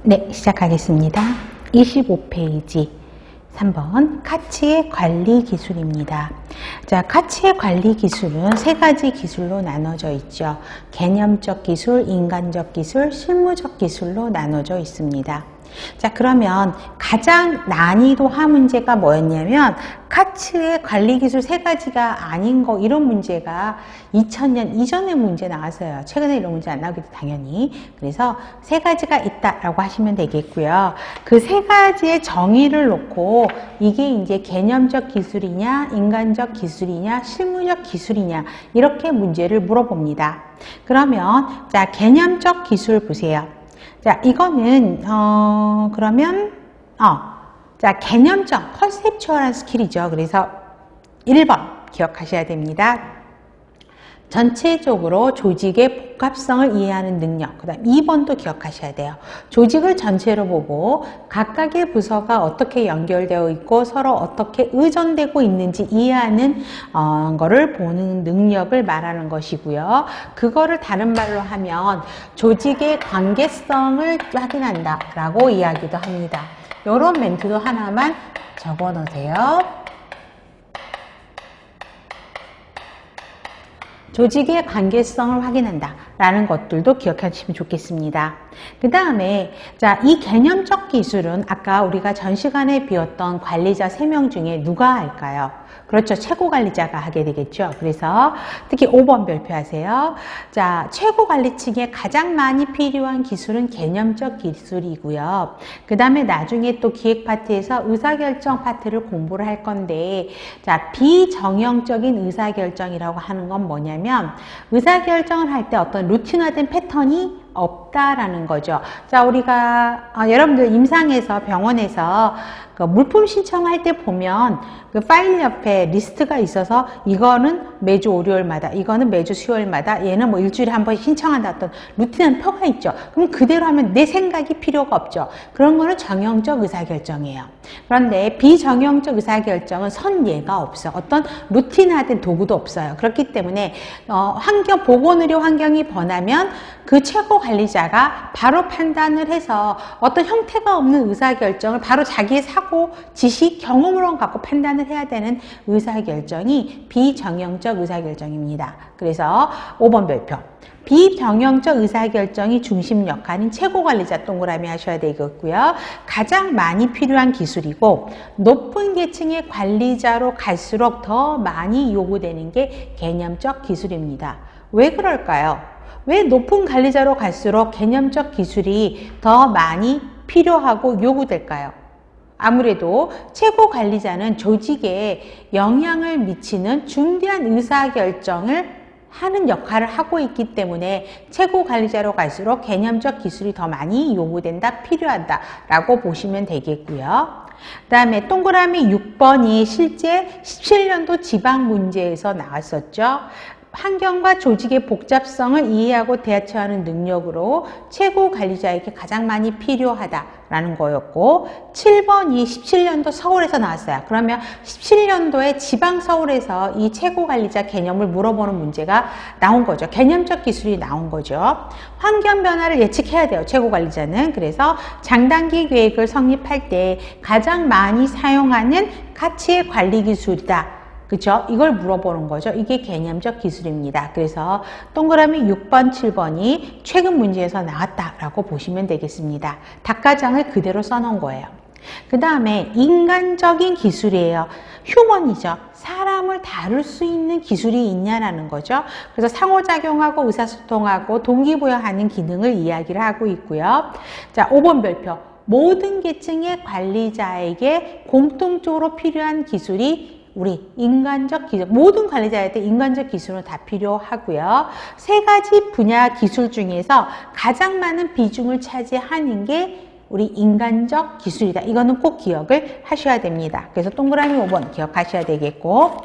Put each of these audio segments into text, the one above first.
네, 시작하겠습니다. 25페이지 3번 가치의 관리 기술입니다. 자, 가치의 관리 기술은 세 가지 기술로 나눠져 있죠. 개념적 기술, 인간적 기술, 실무적 기술로 나눠져 있습니다. 자, 그러면 가장 난이도한 문제가 뭐였냐면 가치의 관리 기술 세 가지가 아닌 거, 이런 문제가 2000년 이전에 문제 나왔어요. 최근에 이런 문제 안 나오겠죠, 당연히. 그래서 세 가지가 있다라고 하시면 되겠고요. 그 세 가지의 정의를 놓고 이게 이제 개념적 기술이냐, 인간적 기술이냐, 실무적 기술이냐, 이렇게 문제를 물어봅니다. 그러면 자, 개념적 기술 보세요. 자, 이거는 자, 개념적 컨셉추얼한 스킬이죠. 그래서 1번 기억하셔야 됩니다. 전체적으로 조직의 복합성을 이해하는 능력. 그 다음 2번도 기억하셔야 돼요. 조직을 전체로 보고 각각의 부서가 어떻게 연결되어 있고 서로 어떻게 의존되고 있는지 이해하는 거를 보는 능력을 말하는 것이고요. 그거를 다른 말로 하면 조직의 관계성을 확인한다 라고 이야기도 합니다. 이런 멘트도 하나만 적어 놓으세요. 조직의 관계성을 확인한다 라는 것들도 기억하시면 좋겠습니다. 그 다음에 자, 이 개념적 기술은 아까 우리가 전 시간에 배웠던 관리자 3명 중에 누가 할까요? 그렇죠. 최고 관리자가 하게 되겠죠. 그래서 특히 5번 별표하세요. 자, 최고 관리층에 가장 많이 필요한 기술은 개념적 기술이고요. 그 다음에 나중에 또 기획 파트에서 의사결정 파트를 공부를 할 건데, 자, 비정형적인 의사결정이라고 하는 건 뭐냐면 의사결정을 할 때 어떤 루틴화된 패턴이 없다라는 거죠. 자, 우리가 여러분들 임상에서 병원에서 그 물품 신청할 때 보면 그 파일 옆에 리스트가 있어서 이거는 매주 월요일마다, 이거는 매주 수요일마다, 얘는 뭐 일주일에 한 번 신청한다, 어떤 루틴한 표가 있죠. 그럼 그대로 하면 내 생각이 필요가 없죠. 그런 거는 정형적 의사결정이에요. 그런데 비정형적 의사결정은 선예가 없어. 어떤 루틴화된 도구도 없어요. 그렇기 때문에 보건의료 환경이 변하면 그 최고 관리자가 바로 판단을 해서 어떤 형태가 없는 의사결정을 바로 자기의 사고, 지식, 경험으로 갖고 판단을 해야 되는 의사결정이 비정형적 의사결정입니다. 그래서 5번 별표. 비정형적 의사결정이 중심 역할인 최고관리자 동그라미 하셔야 되겠고요. 가장 많이 필요한 기술이고 높은 계층의 관리자로 갈수록 더 많이 요구되는 게 개념적 기술입니다. 왜 그럴까요? 왜 높은 관리자로 갈수록 개념적 기술이 더 많이 필요하고 요구될까요? 아무래도 최고 관리자는 조직에 영향을 미치는 중대한 의사결정을 하는 역할을 하고 있기 때문에 최고 관리자로 갈수록 개념적 기술이 더 많이 요구된다, 필요하다 라고 보시면 되겠고요. 그 다음에 동그라미 6번이 실제 17년도 지방 문제에서 나왔었죠. 환경과 조직의 복잡성을 이해하고 대처하는 능력으로 최고 관리자에게 가장 많이 필요하다라는 거였고, 7번이 17년도 서울에서 나왔어요. 그러면 17년도에 지방 서울에서 이 최고 관리자 개념을 물어보는 문제가 나온 거죠. 개념적 기술이 나온 거죠. 환경 변화를 예측해야 돼요, 최고 관리자는. 그래서 장단기 계획을 성립할 때 가장 많이 사용하는 가치의 관리 기술이다. 그쵸? 이걸 물어보는 거죠. 이게 개념적 기술입니다. 그래서 동그라미 6번, 7번이 최근 문제에서 나왔다라고 보시면 되겠습니다. 닭가장을 그대로 써놓은 거예요. 그 다음에 인간적인 기술이에요. 휴먼이죠. 사람을 다룰 수 있는 기술이 있냐라는 거죠. 그래서 상호작용하고 의사소통하고 동기부여하는 기능을 이야기를 하고 있고요. 자, 5번 별표. 모든 계층의 관리자에게 공통적으로 필요한 기술이 우리 인간적 기술, 모든 관리자한테 인간적 기술은 다 필요하고요. 세 가지 분야 기술 중에서 가장 많은 비중을 차지하는 게 우리 인간적 기술이다. 이거는 꼭 기억을 하셔야 됩니다. 그래서 동그라미 5번 기억하셔야 되겠고,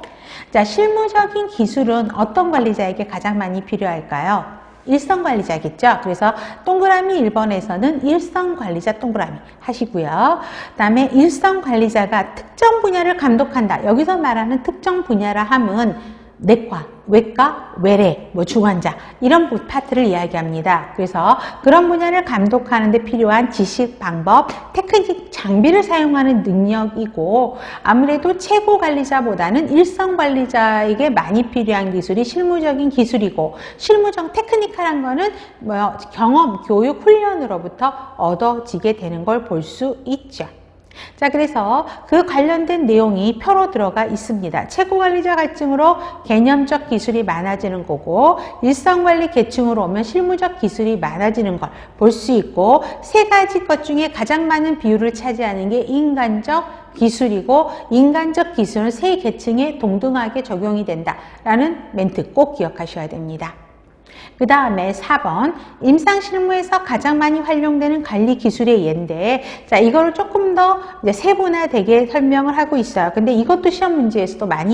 자, 실무적인 기술은 어떤 관리자에게 가장 많이 필요할까요? 일선관리자겠죠. 그래서 동그라미 1번에서는 일선관리자 동그라미 하시고요. 그 다음에 일선관리자가 특정 분야를 감독한다. 여기서 말하는 특정 분야라 함은 내과, 외과, 외래, 중환자 이런 파트를 이야기합니다. 그래서 그런 분야를 감독하는 데 필요한 지식, 방법, 테크닉, 장비를 사용하는 능력이고 아무래도 최고 관리자보다는 일선 관리자에게 많이 필요한 기술이 실무적인 기술이고 실무적 테크니컬한 거는 경험, 교육, 훈련으로부터 얻어지게 되는 걸 볼 수 있죠. 자, 그래서 그 관련된 내용이 표로 들어가 있습니다. 최고관리자 갈증으로 개념적 기술이 많아지는 거고 일선관리 계층으로 오면 실무적 기술이 많아지는 걸 볼 수 있고 세 가지 것 중에 가장 많은 비율을 차지하는 게 인간적 기술이고 인간적 기술은 세 계층에 동등하게 적용이 된다라는 멘트 꼭 기억하셔야 됩니다. 그 다음에 4번 임상실무에서 가장 많이 활용되는 관리 기술의 예인데 자 이거를 조금 더 이제 세분화되게 설명을 하고 있어요. 근데 이것도 시험 문제에서도 많이